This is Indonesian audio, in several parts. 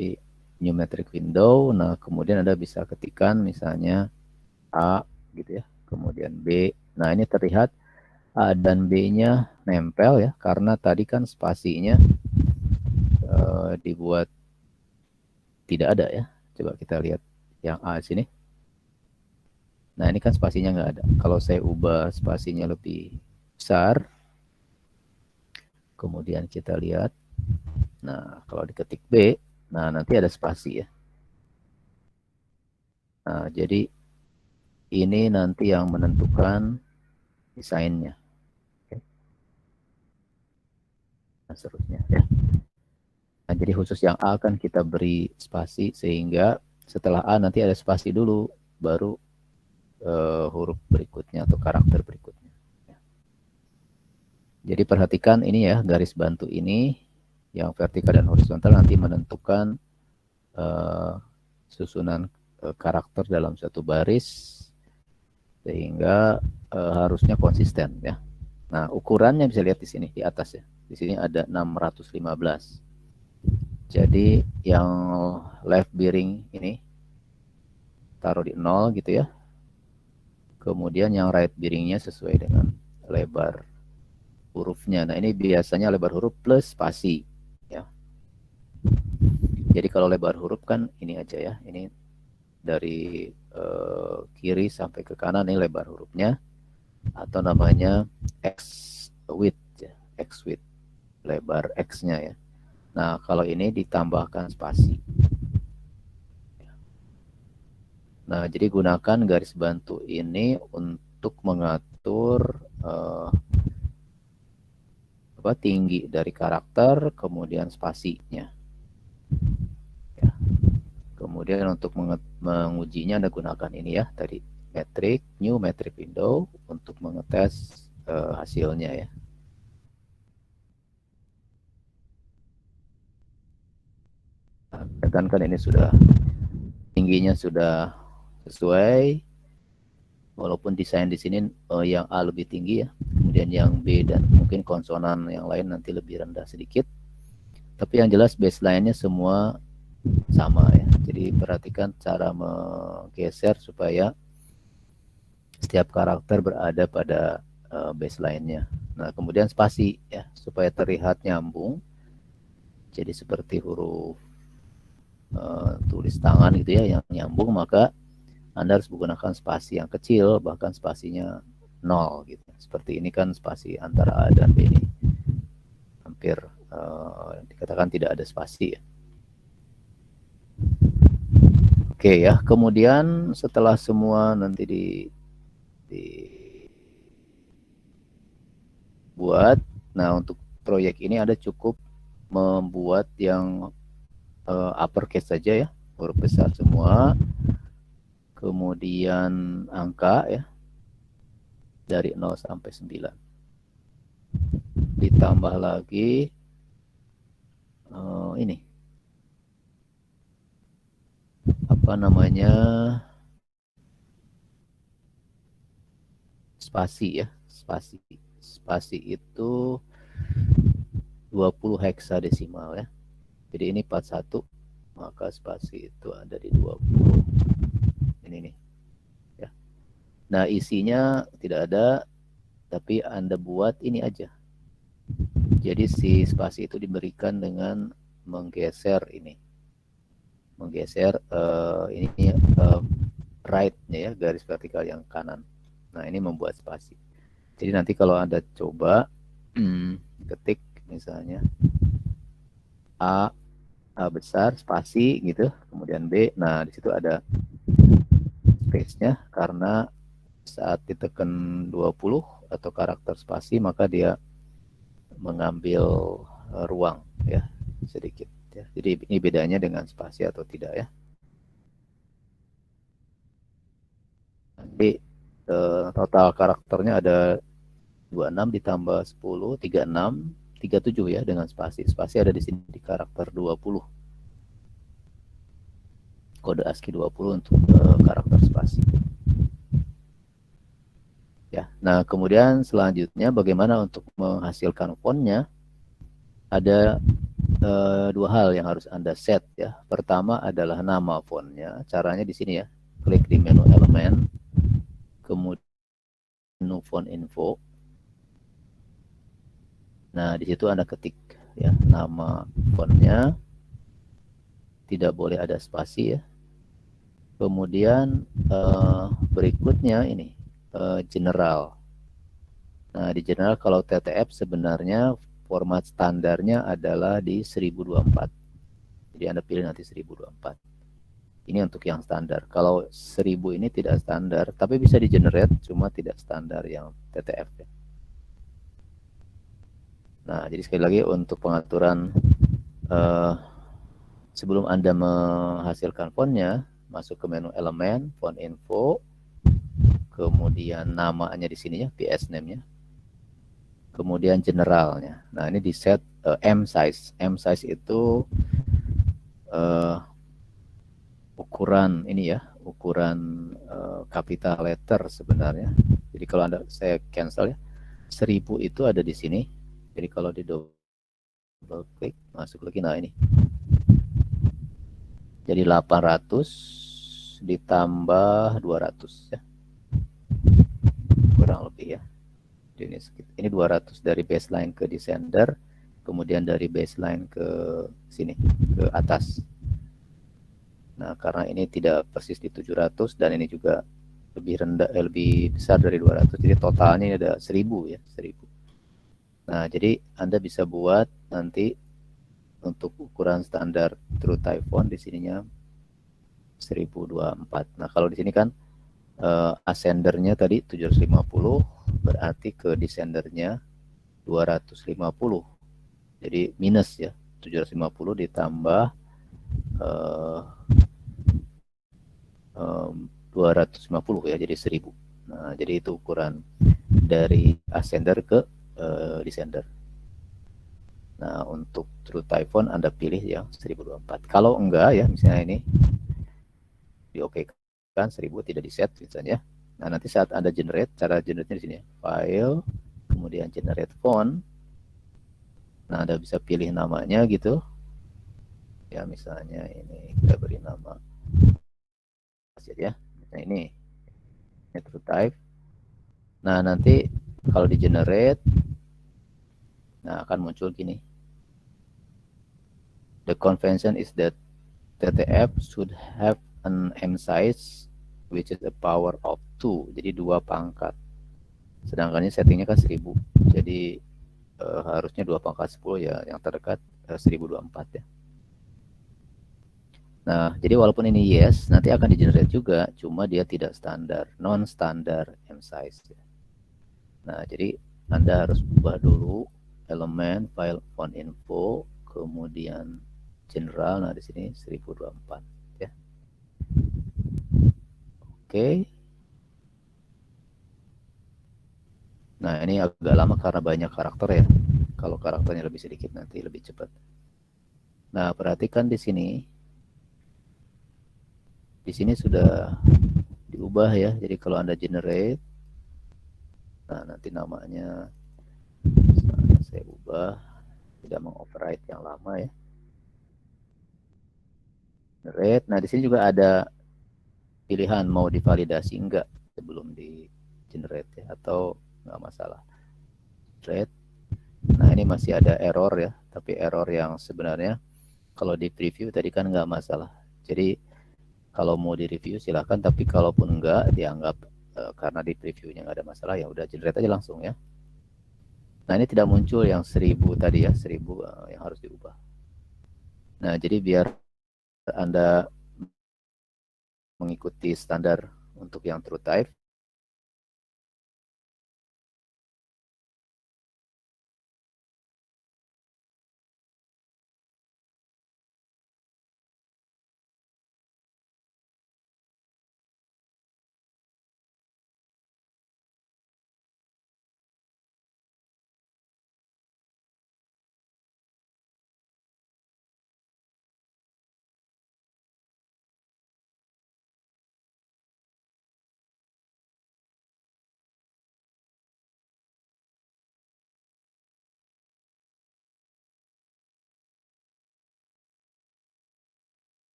di new metric window. Nah, kemudian Anda bisa ketikkan misalnya A gitu ya, kemudian B. Nah, ini terlihat A dan B-nya nempel ya, karena tadi kan spasinya dibuat tidak ada ya. Coba kita lihat yang A sini. Nah, ini kan spasinya nggak ada. Kalau saya ubah spasinya lebih besar, kemudian kita lihat. Nah, kalau diketik B, nah nanti ada spasi ya. Nah, jadi ini nanti yang menentukan desainnya. Oke. Nah, seterusnya ya. Nah, jadi khusus yang A kan kita beri spasi sehingga setelah A nanti ada spasi dulu, baru huruf berikutnya atau karakter berikutnya. Ya. Jadi perhatikan ini ya, garis bantu ini yang vertikal dan horizontal nanti menentukan susunan karakter dalam satu baris sehingga harusnya konsisten ya. Nah, ukurannya bisa lihat di sini di atas ya. Di sini ada 615. Jadi yang left bearing ini taruh di 0 gitu ya. Kemudian yang right bearingnya sesuai dengan lebar hurufnya. Nah, ini biasanya lebar huruf plus spasi ya. Jadi kalau lebar huruf kan ini aja ya. Ini dari kiri sampai ke kanan ini lebar hurufnya, atau namanya X width ya, X width, lebar X-nya ya. Nah, kalau ini ditambahkan spasi. Nah, jadi gunakan garis bantu ini untuk mengatur tinggi dari karakter, kemudian spasinya. Ya. Kemudian untuk mengujinya Anda gunakan ini ya, tadi metric, new metric window untuk mengetes hasilnya ya. Nah, kan ini sudah tingginya sudah sesuai, walaupun desain di sini yang A lebih tinggi ya, kemudian yang B dan mungkin konsonan yang lain nanti lebih rendah sedikit, tapi yang jelas baseline-nya semua sama ya. Jadi perhatikan cara menggeser supaya setiap karakter berada pada baseline-nya. Nah, kemudian spasi ya, supaya terlihat nyambung, jadi seperti huruf tulis tangan gitu ya yang nyambung, maka Anda harus menggunakan spasi yang kecil, bahkan spasinya 0 gitu. Seperti ini kan spasi antara A dan B ini hampir dikatakan tidak ada spasi ya. Oke ya, kemudian setelah semua nanti dibuat, nah untuk proyek ini Anda cukup membuat yang uppercase saja ya, huruf besar semua, kemudian angka ya, dari 0 sampai 9. Ditambah lagi ini apa namanya, spasi ya, spasi itu 20 heksadesimal ya. Jadi ini 41, maka spasi itu ada di 20. Ini nih ya. Nah, isinya tidak ada, tapi Anda buat ini aja. Jadi si spasi itu diberikan dengan menggeser ini. Menggeser ini right-nya ya, garis vertikal yang kanan. Nah, ini membuat spasi. Jadi nanti kalau Anda coba ketik misalnya A besar spasi gitu, kemudian B. Nah, di situ ada space-nya karena saat ditekan 20 atau karakter spasi maka dia mengambil ruang ya sedikit ya. Jadi ini bedanya dengan spasi atau tidak ya. Nanti total karakternya ada 26 ditambah 10, 36, 37 ya dengan spasi. Spasi ada di sini di karakter 20. Kode ASCII 20 untuk karakter spasi. Ya. Nah, kemudian selanjutnya bagaimana untuk menghasilkan fontnya? Ada dua hal yang harus Anda set ya. Pertama adalah nama fontnya. Caranya di sini ya. Klik di menu elemen, kemudian menu font info. Nah, di situ Anda ketik ya nama fontnya. Tidak boleh ada spasi ya. Kemudian berikutnya ini general. Nah, di general kalau TTF sebenarnya format standarnya adalah di 1024. Jadi Anda pilih nanti 1024. Ini untuk yang standar. Kalau 1000 ini tidak standar, tapi bisa di generate, cuma tidak standar yang TTF. Nah, jadi sekali lagi untuk pengaturan sebelum Anda menghasilkan fontnya, masuk ke menu elemen, font info, kemudian namanya di sini ya, PS name-nya, kemudian generalnya. Nah, ini di set M size. M size itu ukuran ini ya, ukuran capital letter sebenarnya. Jadi kalau saya cancel ya, 1000 itu ada di sini. Jadi kalau di double klik masuk lagi, nah ini jadi 800 ditambah 200 ya, kurang lebih ya. Ini 200 dari baseline ke descender, kemudian dari baseline ke sini ke atas. Nah, karena ini tidak persis di 700 dan ini juga lebih rendah, lebih besar dari 200, jadi totalnya ada 1000 ya, 1000. Nah, jadi Anda bisa buat nanti untuk ukuran standar TrueType font di sininya 1024. Nah, kalau di sini kan ascendernya tadi 750, berarti ke descendernya 250. Jadi minus ya, 750 ditambah 250 ya, jadi 1000. Nah, jadi itu ukuran dari ascender ke descender. Nah, untuk True Type font Anda pilih yang 1024. Kalau enggak ya, misalnya ini di OK kan 1000 tidak di set misalnya. Nah, nanti saat Anda generate, cara generate-nya di sini ya. File, kemudian generate font. Nah, Anda bisa pilih namanya gitu. Ya, misalnya ini kita beri nama ya. Nah, ini True Type. Nah, nanti kalau di generate, nah akan muncul gini. The convention is that TTF should have an M size which is a power of 2. Jadi 2 pangkat. Sedangkan ini settingnya kan 1000. Jadi harusnya 2 pangkat 10 ya, yang terdekat 1024 ya. Nah, jadi walaupun ini yes, nanti akan di-generate juga, cuma dia tidak standar, non-standar M size. Nah, jadi Anda harus ubah dulu elemen file font info, kemudian general. Nah, di sini 1024 ya. Oke. Nah, ini agak lama karena banyak karakter ya. Kalau karakternya lebih sedikit nanti lebih cepat. Nah, perhatikan di sini. Di sini sudah diubah ya. Jadi kalau Anda generate, nah nanti namanya saya ubah, tidak mengoverride yang lama ya. Generate. Nah, di sini juga ada pilihan mau divalidasi enggak sebelum di generate ya, atau enggak masalah. Generate. Nah, ini masih ada error ya, tapi error yang sebenarnya kalau di preview tadi kan enggak masalah. Jadi kalau mau di review silahkan, tapi kalaupun enggak dianggap karena di previewnya enggak ada masalah, ya udah generate aja langsung ya. Nah, ini tidak muncul yang 1000 tadi ya, 1000 yang harus diubah. Nah, jadi biar Anda mengikuti standar untuk yang TrueType,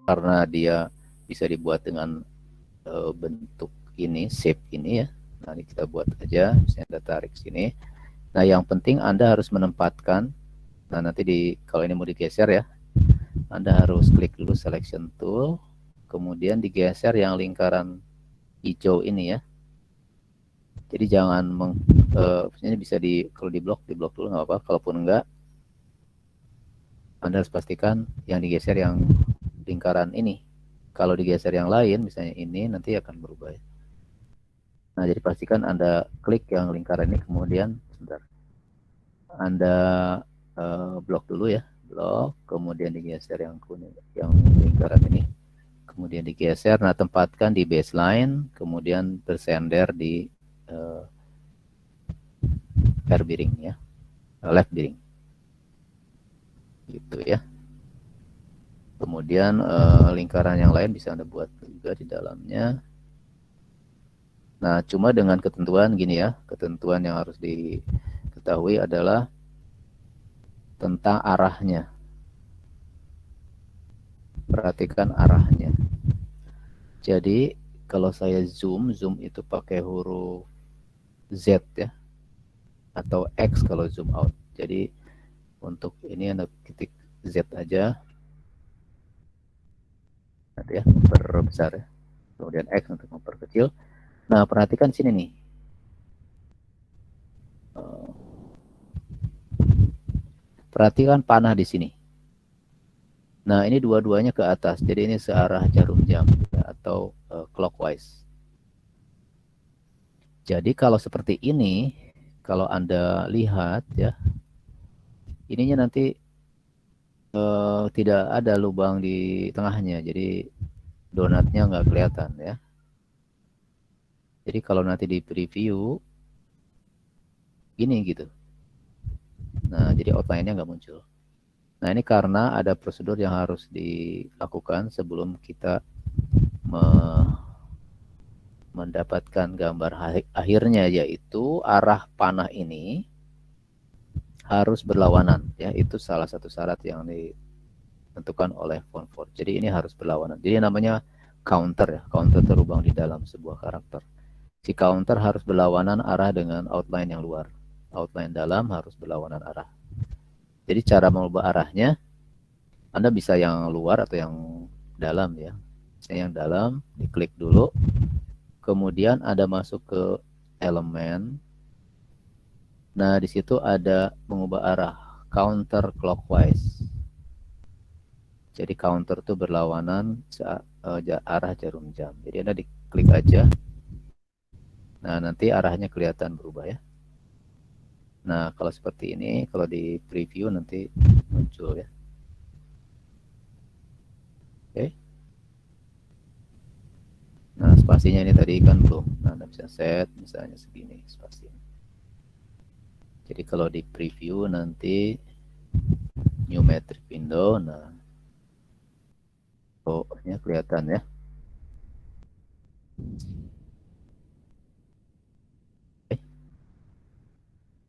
karena dia bisa dibuat dengan bentuk ini, shape ini ya. Nah, ini kita buat aja, misalnya Anda tarik sini. Nah, yang penting Anda harus menempatkan, nah nanti kalau ini mau digeser ya, Anda harus klik dulu selection tool, kemudian digeser yang lingkaran hijau ini ya. Jadi jangan ini bisa kalau di blok dulu nggak apa-apa. Kalaupun enggak, Anda harus pastikan yang digeser yang lingkaran ini. Kalau digeser yang lain, misalnya ini, nanti akan berubah ya. Nah, jadi pastikan Anda klik yang lingkaran ini, kemudian sebentar, Anda blok dulu ya, blok, kemudian digeser yang kuning, yang lingkaran ini, kemudian digeser. Nah, tempatkan di baseline, kemudian bersender di air bearing ya, left bearing, gitu ya. Kemudian lingkaran yang lain bisa Anda buat juga di dalamnya. Nah, cuma dengan ketentuan gini ya, ketentuan yang harus diketahui adalah tentang arahnya. Perhatikan arahnya. Jadi, kalau saya zoom itu pakai huruf Z ya, atau X kalau zoom out. Jadi, untuk ini Anda ketik Z aja, nanti ya, memperbesar ya. Kemudian X untuk memperkecil. Nah, perhatikan sini nih. Perhatikan panah di sini. Nah, ini dua-duanya ke atas. Jadi ini searah jarum jam ya, atau clockwise. Jadi kalau seperti ini, kalau Anda lihat ya, ininya nanti tidak ada lubang di tengahnya. Jadi donatnya nggak kelihatan ya. Jadi kalau nanti di preview, ini gitu. Nah, jadi outline-nya nggak muncul. Nah, ini karena ada prosedur yang harus dilakukan sebelum kita mendapatkan gambar akhirnya, yaitu arah panah ini harus berlawanan ya. Itu salah satu syarat yang ditentukan oleh Fonfort. Jadi ini harus berlawanan. Jadi namanya counter ya. Counter terubang di dalam sebuah karakter. Si counter harus berlawanan arah dengan outline yang luar. Outline dalam harus berlawanan arah. Jadi cara mengubah arahnya, Anda bisa yang luar atau yang dalam ya. Misalnya yang dalam, diklik dulu. Kemudian Anda masuk ke elemen. Nah, di situ ada mengubah arah, counter clockwise. Jadi counter itu berlawanan arah jarum jam. Jadi Anda diklik aja. Nah, nanti arahnya kelihatan berubah ya. Nah, kalau seperti ini, kalau di preview nanti muncul ya. Oke. Nah, spasinya ini tadi kan belum. Nah, Anda bisa set misalnya segini spasinya. Jadi kalau di preview nanti new metric window, nah, nya kelihatan ya. Oke.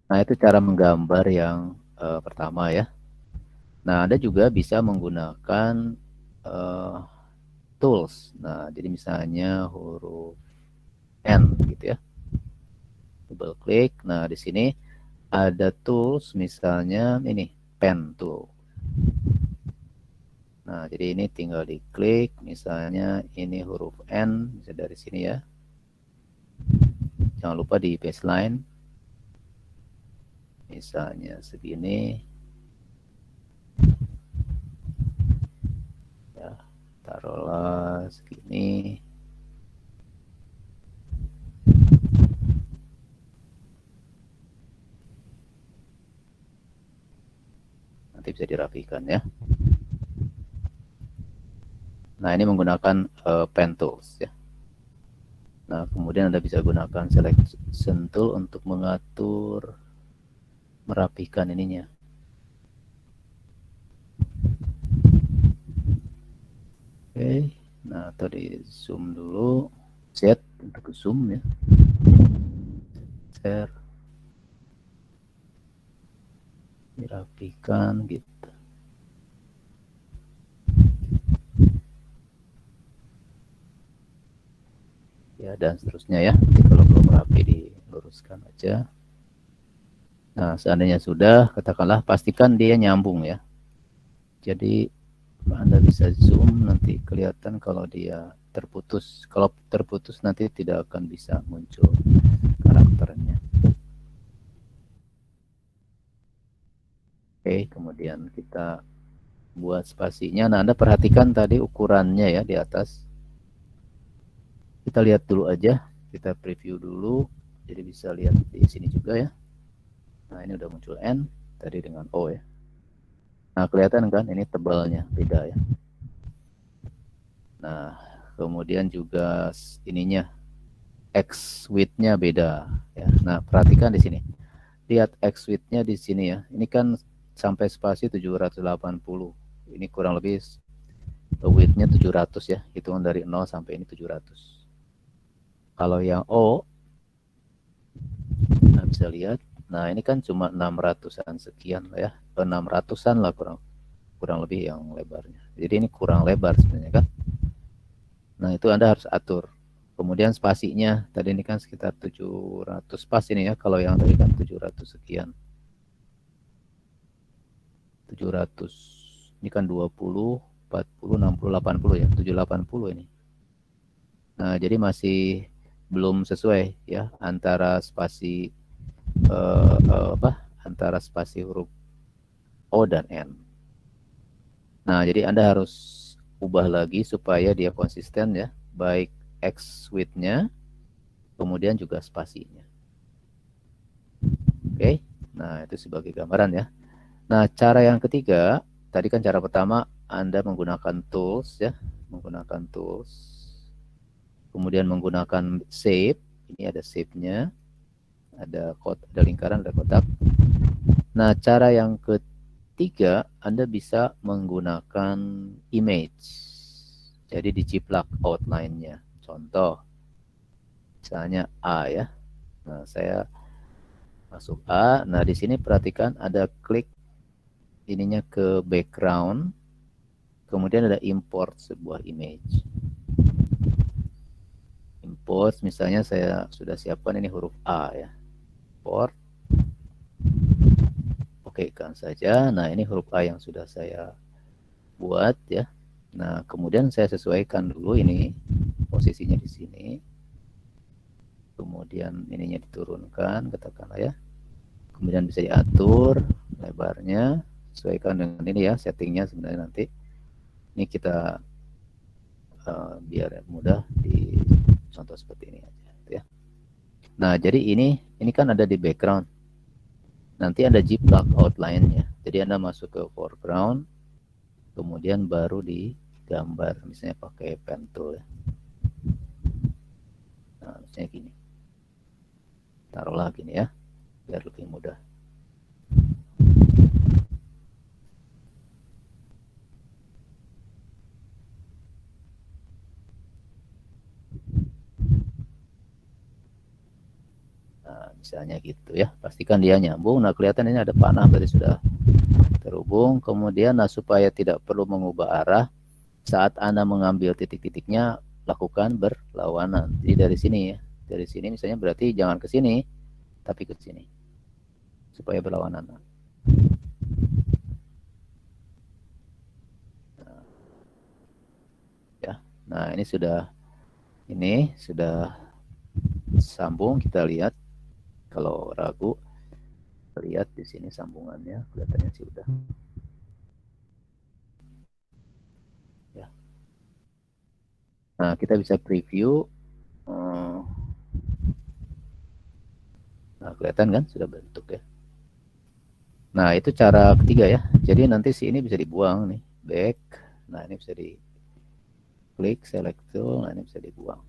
Nah, itu cara menggambar yang pertama ya. Nah, Anda juga bisa menggunakan tools. Nah, jadi misalnya huruf N gitu ya. Double klik. Nah, di sini ada tools, misalnya ini pen tool. Nah, jadi ini tinggal diklik, misalnya ini huruf N, bisa dari sini ya. Jangan lupa di baseline. Misalnya segini. Ya, taruhlah segini. Nanti bisa dirapikan ya. Nah, ini menggunakan pen tools ya. Nah, kemudian Anda bisa gunakan selection tool untuk mengatur, merapikan ininya. Oke, nah tadi zoom dulu, Z untuk zoom ya. Share, dirapikan gitu. ya, dan seterusnya ya. Nanti kalau belum rapi diluruskan aja. Nah, seandainya sudah, katakanlah pastikan dia nyambung ya. Jadi Anda bisa zoom, nanti kelihatan kalau dia terputus. Kalau terputus nanti tidak akan bisa muncul karakternya. Oke, kemudian kita buat spasinya. Nah, Anda perhatikan tadi ukurannya ya di atas. Kita lihat dulu aja, kita preview dulu. Jadi bisa lihat di sini juga ya. Nah, ini udah muncul N tadi dengan O ya. Nah, kelihatan kan ini tebalnya beda ya. Nah, kemudian juga ininya X width-nya beda ya. Nah, perhatikan di sini. Lihat X width-nya di sini ya. Ini kan sampai spasi 780. Ini kurang lebih width-nya 700 ya. Hitungan dari 0 sampai ini 700. Kalau yang O, nah bisa lihat. Nah, ini kan cuma 600-an sekian lah ya. 600-an lah kurang lebih yang lebarnya. Jadi ini kurang lebar sebenarnya kan. Nah, itu Anda harus atur. Kemudian spasinya, tadi ini kan sekitar 700 pas ini ya. Kalau yang tadi kan 700 sekian. 700. Ini kan 20, 40, 60, 80 ya. 780 ini. Nah, jadi masih belum sesuai ya antara spasi antara spasi huruf O dan N. Nah, jadi Anda harus ubah lagi supaya dia konsisten ya, baik X width-nya, kemudian juga spasinya. Oke, nah itu sebagai gambaran ya. Nah, cara yang ketiga, tadi kan cara pertama Anda menggunakan tools ya, menggunakan tools, kemudian menggunakan shape, ini ada shape-nya, ada lingkaran, ada kotak. Nah, cara yang ketiga, Anda bisa menggunakan image. Jadi diciplak outline-nya. Contoh, misalnya A ya. Nah, saya masuk A. Nah, di sini perhatikan ada klik ininya ke background. Kemudian ada import sebuah image. Import, misalnya saya sudah siapkan ini huruf A ya. Import. Oke kan saja. Nah, ini huruf A yang sudah saya buat ya. Nah, kemudian saya sesuaikan dulu ini posisinya di sini. Kemudian ininya diturunkan, katakanlah ya. Kemudian bisa diatur lebarnya, sesuaikan dengan ini ya settingnya sebenarnya nanti. Ini kita biar mudah di contoh seperti ini aja ya. Nah, jadi ini kan ada di background. Nanti ada jiplak outline-nya. Jadi Anda masuk ke foreground, kemudian baru digambar, misalnya pakai pen tool ya. Nah, misalnya gini. Taruhlah gini ya, biar lebih mudah. Nah, misalnya gitu ya, pastikan dia nyambung. Nah, kelihatan ini ada panah berarti sudah terhubung. Kemudian, nah supaya tidak perlu mengubah arah, saat Anda mengambil titik-titiknya, lakukan berlawanan. Jadi dari sini ya, dari sini misalnya berarti jangan ke sini, tapi ke sini, supaya berlawanan. Nah, ya, nah ini sudah sambung. Kita lihat kalau ragu, lihat di sini sambungannya, kelihatannya sih udah. Ya. Nah, kita bisa preview. Nah, kelihatan kan sudah bentuk ya. Nah, itu cara ketiga ya. Jadi nanti si ini bisa dibuang nih, back. Nah, ini bisa di klik, select tool, nah ini bisa dibuang.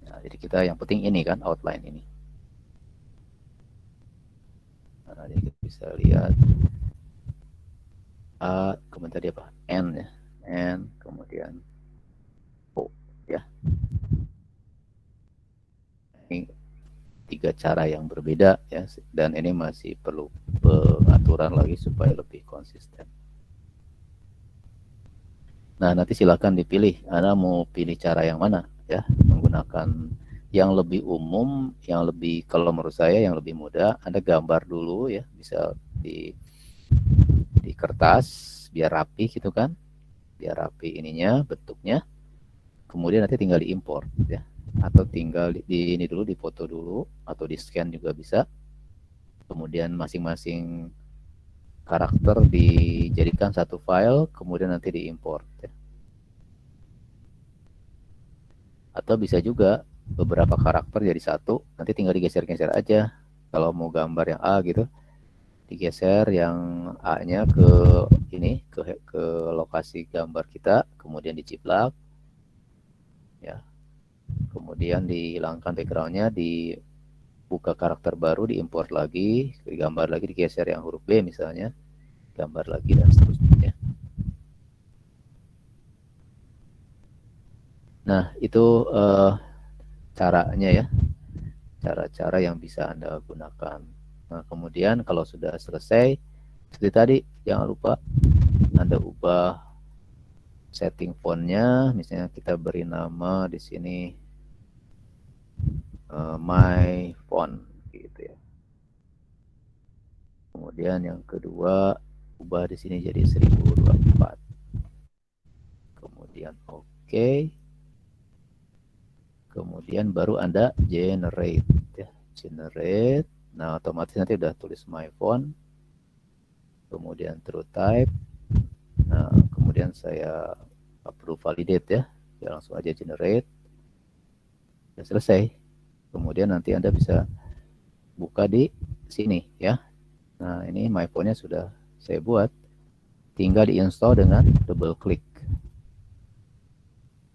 Nah, jadi kita yang penting ini kan outline ini. Nah, jadi kita bisa lihat A, kemudian tadi apa? N ya. N, kemudian O ya. Ini tiga cara yang berbeda ya, dan ini masih perlu pengaturan lagi supaya lebih konsisten. Nah, nanti silakan dipilih. Anda mau pilih cara yang mana ya? Menggunakan yang lebih umum, yang lebih, kalau menurut saya yang lebih mudah, Anda gambar dulu ya, bisa di kertas biar rapi gitu kan. Biar rapi ininya, bentuknya. Kemudian nanti tinggal diimpor ya. Atau tinggal di ini dulu, dipoto dulu atau di scan juga bisa. Kemudian masing-masing karakter dijadikan satu file, kemudian nanti diimpor ya. Atau bisa juga beberapa karakter jadi satu, nanti tinggal digeser-geser aja. Kalau mau gambar yang A gitu, digeser yang A-nya ke ini, ke lokasi gambar kita, kemudian diciplak ya. Kemudian dihilangkan backgroundnya, dibuka karakter baru, diimport lagi, digambar lagi, digeser yang huruf B misalnya, gambar lagi dan seterusnya. Nah, itu caranya ya, cara-cara yang bisa Anda gunakan. Nah, kemudian kalau sudah selesai, seperti tadi, jangan lupa Anda ubah setting fontnya. Misalnya kita beri nama di sini my font gitu ya. Kemudian yang kedua, ubah di sini jadi 1024. Kemudian oke. Kemudian baru Anda generate ya. Generate. Nah, otomatis nanti udah tulis my font. Kemudian true type. Nah, kemudian saya approve validate ya. Ya langsung aja generate. Sudah selesai. Kemudian nanti Anda bisa buka di sini ya. Nah, ini my phone-nya sudah saya buat. Tinggal diinstal dengan double klik.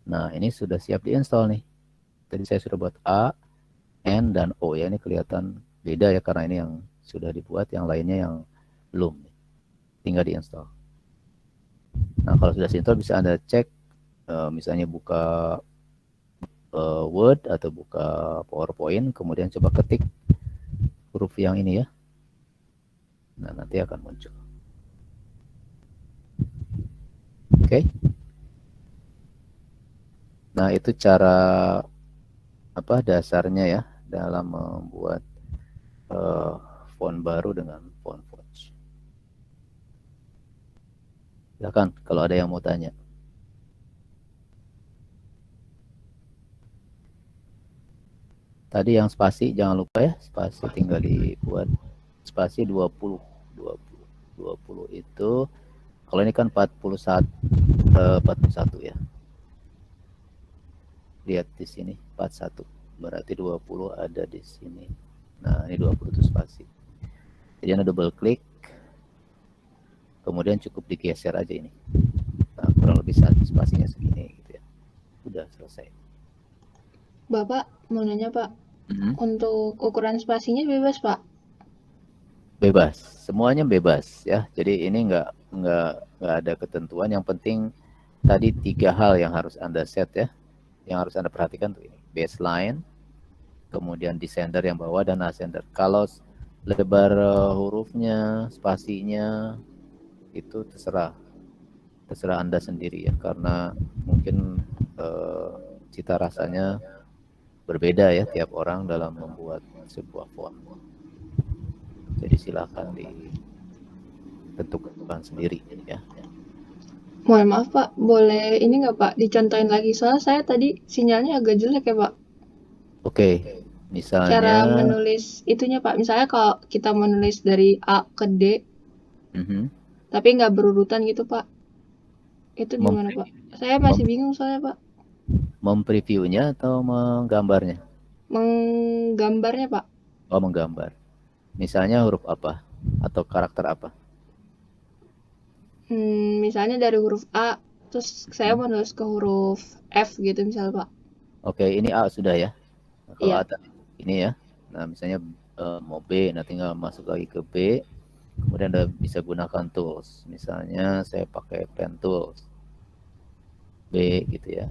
Nah, ini sudah siap diinstal nih. Tadi saya sudah buat A, N, dan O ya. Ini kelihatan beda ya karena ini yang sudah dibuat, yang lainnya yang belum. Tinggal diinstal. Nah, kalau sudah diinstal bisa Anda cek, misalnya buka Word atau buka PowerPoint, kemudian coba ketik huruf yang ini ya. Nah, nanti akan muncul. Oke. Nah, itu cara apa dasarnya ya dalam membuat font baru dengan font Fonts. Silakan kalau ada yang mau tanya. Tadi yang spasi jangan lupa ya, spasi tinggal dibuat spasi 20. 20. 20 itu kalau ini kan 41 ya. Lihat di sini 41. Berarti 20 ada di sini. Nah, ini 20 itu spasi. Jadi Anda double klik, kemudian cukup digeser aja ini. Nah, kurang lebih spasinya segini gitu ya. Udah selesai. Bapak mau nanya Pak, untuk ukuran spasinya bebas Pak? Bebas, semuanya bebas ya. Jadi ini nggak ada ketentuan. Yang penting tadi 3 hal yang harus Anda set ya, yang harus Anda perhatikan tuh ini baseline, kemudian descender yang bawah dan ascender. Kalau lebar hurufnya, spasinya itu terserah Anda sendiri ya, karena mungkin cita rasanya berbeda ya tiap orang dalam membuat sebuah font. Jadi silakan ditentukan sendiri ya. Mohon maaf Pak, boleh ini nggak Pak dicontohin lagi soalnya saya tadi sinyalnya agak jelek ya Pak. Oke, Cara misalnya menulis itunya Pak, misalnya kalau kita menulis dari A ke D, tapi nggak berurutan gitu Pak, itu gimana Pak? Saya masih bingung soalnya Pak. mempreviewnya atau menggambarnya? Menggambarnya Pak. Oh, menggambar. Misalnya huruf apa atau karakter apa? Misalnya dari huruf A, terus saya mau nulis ke huruf F gitu misalnya Pak. Oke, ini A sudah ya. Nah, kalau A Iya. tadi ini ya. Nah, misalnya mau B, nah tinggal masuk lagi ke B. Kemudian Anda bisa gunakan tools. Misalnya saya pakai pen tools. B gitu ya.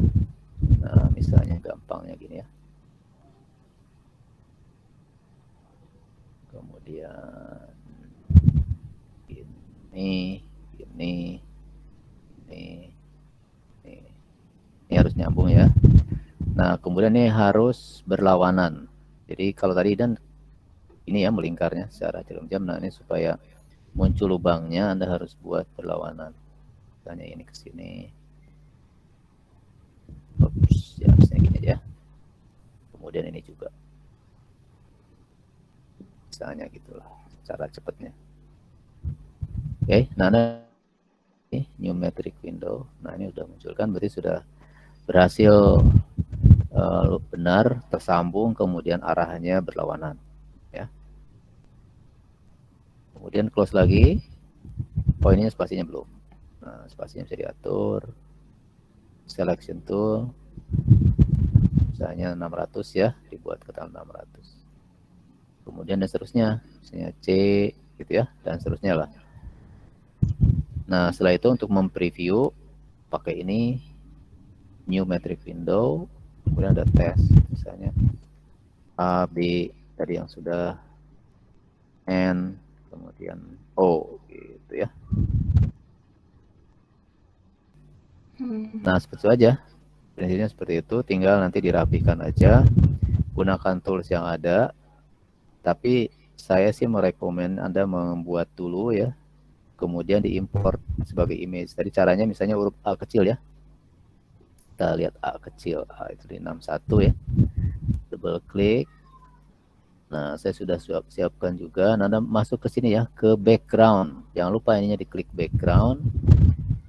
Nah, misalnya gampangnya gini ya. Kemudian ini, ini, nyambung ya. Nah, kemudian ini harus berlawanan. Jadi kalau tadi dan ini ya melingkarnya secara jarum-jam. Nah, ini supaya muncul lubangnya Anda harus buat berlawanan. Misalnya ini ke sini. Oops, ya misalnya gini aja. Kemudian ini juga. Misalnya gitulah cara cepatnya. Oke, nah ini new metric window. Nah, ini udah muncul kan, berarti sudah berhasil benar tersambung, kemudian arahnya berlawanan ya. Kemudian close lagi. Oh, ini spasinya belum. Nah, spasinya bisa diatur. Selection tool. Misalnya 600 ya, dibuat ke dalam 600. Kemudian dan seterusnya, misalnya C gitu ya, dan seterusnya lah. Nah, setelah itu untuk mempreview pakai ini new metric window, kemudian ada test misalnya A, B tadi yang sudah, N, kemudian O gitu ya. Nah, seperti itu aja. Prinsipnya seperti itu, tinggal nanti dirapikan aja, gunakan tools yang ada. Tapi saya sih merekomend Anda membuat dulu ya, kemudian diimport sebagai image. Tadi caranya misalnya huruf A kecil ya. Kita lihat A kecil, A itu di 61 ya. Double klik. Nah, saya sudah siapkan juga. Nah, Anda masuk ke sini ya, ke background. Jangan lupa ininya diklik background.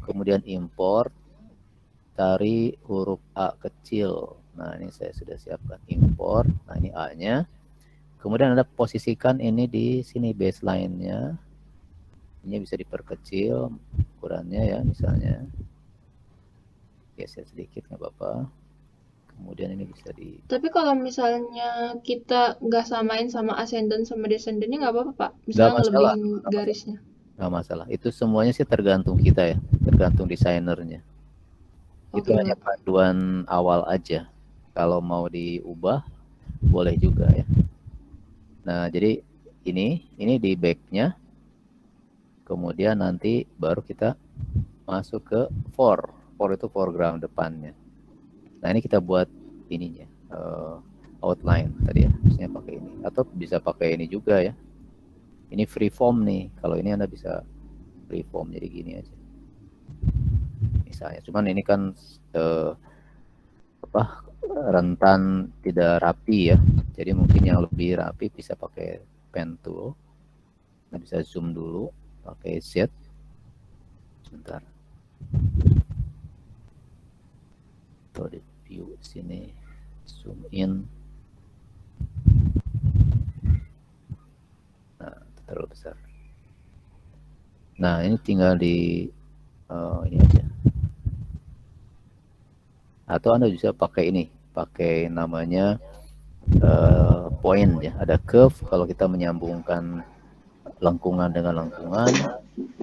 Kemudian import. Cari huruf A kecil. Nah, ini saya sudah siapkan import. Nah, ini A-nya. Kemudian Anda posisikan ini di sini baseline-nya. Ini bisa diperkecil ukurannya ya, misalnya. Geser sedikit, nggak apa-apa. Kemudian ini bisa di... Tapi kalau misalnya kita nggak samain sama ascendant sama descendantnya nggak apa-apa, Pak? Nggak Misalnya masalah. ngelebihin garisnya. Nggak masalah. Itu semuanya sih tergantung kita ya, tergantung desainernya. Itu Oke, hanya Pak. panduan awal aja. Kalau mau diubah, boleh juga ya. Nah, jadi ini di back-nya. Kemudian nanti baru kita masuk ke for. For itu foreground depannya. Nah, ini kita buat ininya, outline tadi ya, misalnya pakai ini. Atau bisa pakai ini juga ya. Ini freeform nih. Kalau ini Anda bisa freeform jadi gini aja. Misalnya, cuman ini kan rentan tidak rapi ya. Jadi mungkin yang lebih rapi bisa pakai pen tool. Nah, bisa zoom dulu pakai Z. Sebentar. Atau di view sini zoom in. Nah, terlalu besar. Nah, ini tinggal di ini aja. Atau Anda bisa pakai ini, pakai namanya point ya. Ada curve kalau kita menyambungkan lengkungan dengan lengkungan,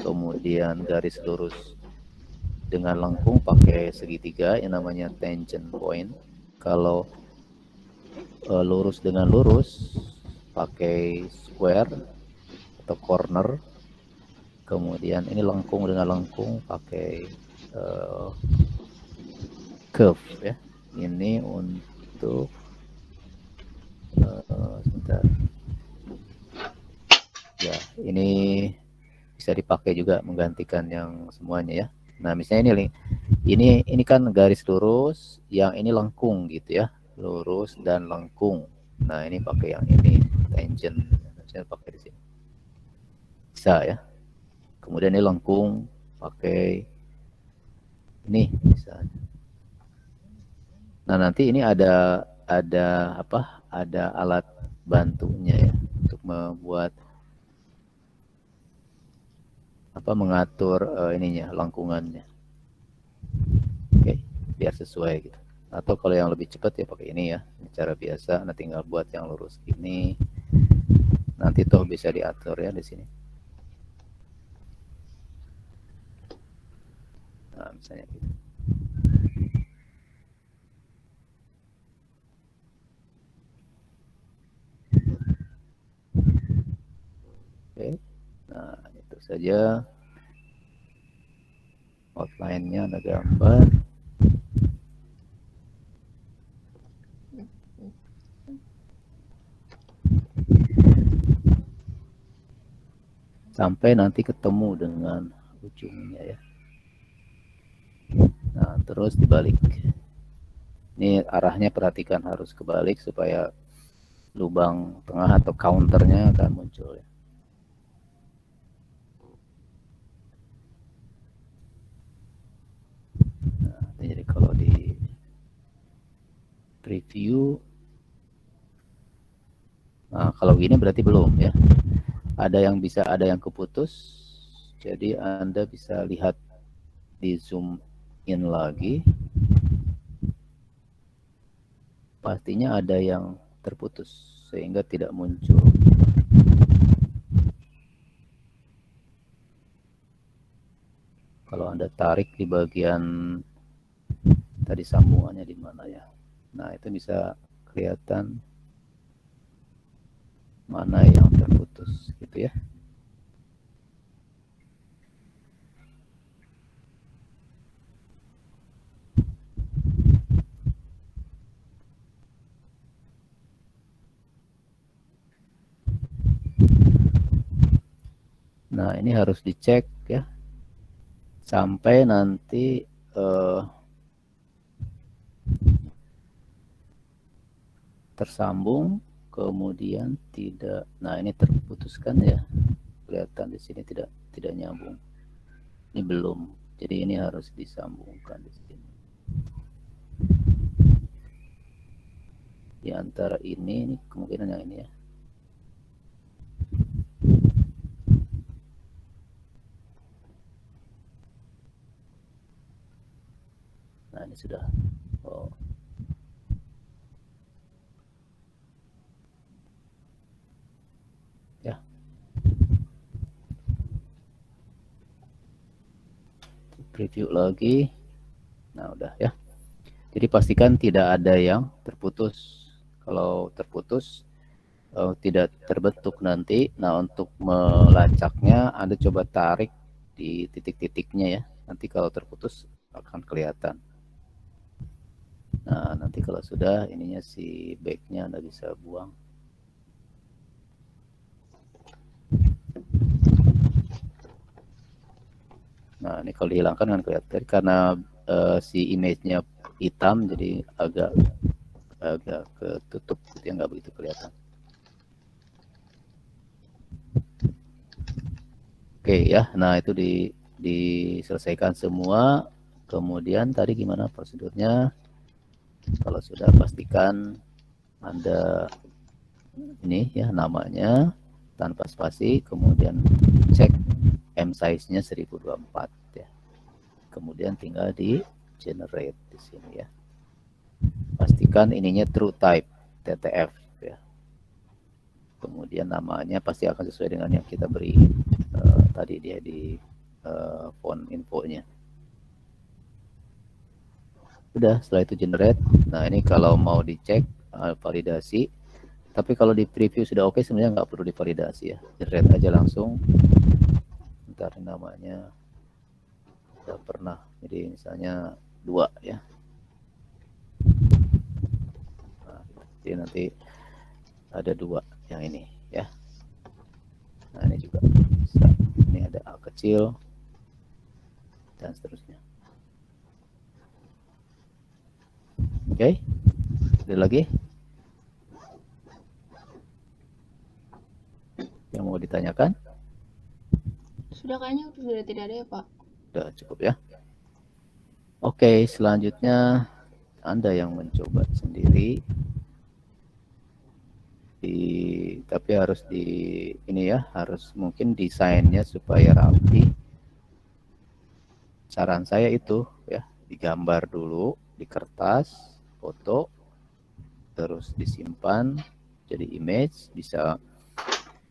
kemudian garis lurus dengan lengkung pakai segitiga yang namanya tangent point. Kalau lurus dengan lurus pakai square atau corner. Kemudian ini lengkung dengan lengkung pakai curve ya. Ini untuk sebentar. Ya, ini bisa dipakai juga menggantikan yang semuanya ya. Nah, misalnya ini kan garis lurus, yang ini lengkung gitu ya. Lurus dan lengkung. Nah, ini pakai yang ini tangent. Saya pakai di sini. Bisa ya. Kemudian ini lengkung pakai ini misalnya. Nah, nanti ini ada apa? Ada alat bantunya ya untuk membuat apa, mengatur ininya, lengkungannya. Oke, biar sesuai gitu. Atau kalau yang lebih cepat ya pakai ini ya. Ini cara biasa. Nah, tinggal buat yang lurus ini. Nanti toh bisa diatur ya di sini. Nah, misalnya gitu. Oke. Nah, itu saja. Outline-nya ada gambar. sampai nanti ketemu dengan ujungnya ya. Nah, terus dibalik. Ini arahnya perhatikan harus kebalik supaya lubang tengah atau counternya akan muncul ya. Nah, jadi kalau di preview, nah kalau gini berarti belum ya. Ada yang bisa, ada yang keputus. Jadi Anda bisa lihat di zoom in lagi. Pastinya ada yang terputus sehingga tidak muncul. Kalau Anda tarik di bagian tadi sambungannya di mana ya. Nah, itu bisa kelihatan mana yang terputus gitu ya. Nah, ini harus dicek ya. Sampai nanti tersambung, kemudian tidak. Nah, ini terputuskan ya. Kelihatan di sini tidak nyambung. Ini belum. Jadi ini harus disambungkan di sini. Di antara ini kemungkinan yang ini ya. Nah, ini sudah. Oh. Ya. Preview lagi. Nah, udah ya. Jadi pastikan tidak ada yang terputus. Kalau terputus tidak terbentuk nanti. Nah, untuk melacaknya Anda coba tarik di titik-titiknya ya. Nanti kalau terputus akan kelihatan. Nah, nanti kalau sudah ininya si backnya Anda bisa buang. Nah, ini kalau dihilangkan kan kelihatan karena si image-nya hitam jadi agak ketutup gitu ya, nggak begitu kelihatan. Oke ya, nah itu diselesaikan semua. Kemudian tadi gimana prosedurnya? Kalau sudah pastikan Anda ini ya namanya tanpa spasi, kemudian cek M size-nya 1024 ya. Kemudian tinggal di generate di sini ya. Pastikan ininya true type TTF ya. Kemudian namanya pasti akan sesuai dengan yang kita beri tadi dia di font infonya. Udah, setelah itu generate. Nah, ini kalau mau dicek validasi. Tapi kalau di preview sudah oke, sebenarnya nggak perlu divalidasi ya. Generate aja langsung. Ntar namanya udah pernah. Jadi misalnya 2 ya. Nah, jadi nanti ada 2 yang ini ya. Nah, ini juga bisa. Ini ada A kecil dan seterusnya. Oke, ada lagi yang mau ditanyakan? Sudah, kayaknya sudah tidak ada ya Pak. Sudah cukup ya. Oke, selanjutnya Anda yang mencoba sendiri. Tapi harus ini ya, harus mungkin desainnya supaya rapi. Saran saya itu ya, digambar dulu di kertas, foto, terus disimpan jadi image, bisa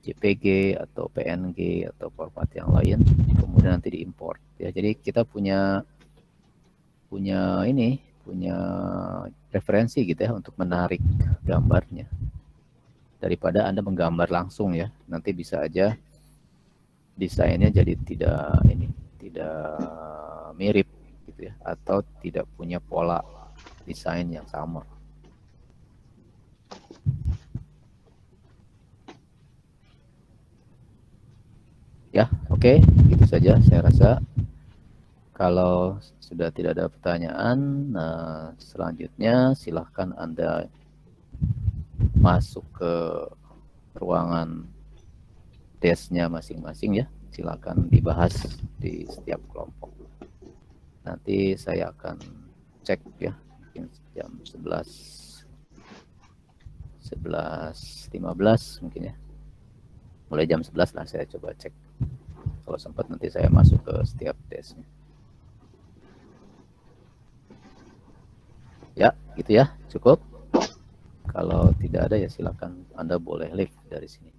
JPG atau PNG atau format yang lain, kemudian nanti diimport ya. Jadi kita punya referensi gitu ya untuk menarik gambarnya. Daripada Anda menggambar langsung ya, nanti bisa aja desainnya jadi tidak mirip gitu ya, atau tidak punya pola desain yang sama. Ya, Oke, itu saja saya rasa. Kalau sudah tidak ada pertanyaan, selanjutnya silahkan Anda masuk ke ruangan tesnya masing-masing ya. Silakan dibahas di setiap kelompok. Nanti saya akan cek ya, mungkin jam 11:15 mungkin ya. Mulai jam 11 lah saya coba cek. Kalau sempat nanti saya masuk ke setiap tesnya. Ya, gitu ya, cukup. Kalau tidak ada ya silakan Anda boleh leave dari sini.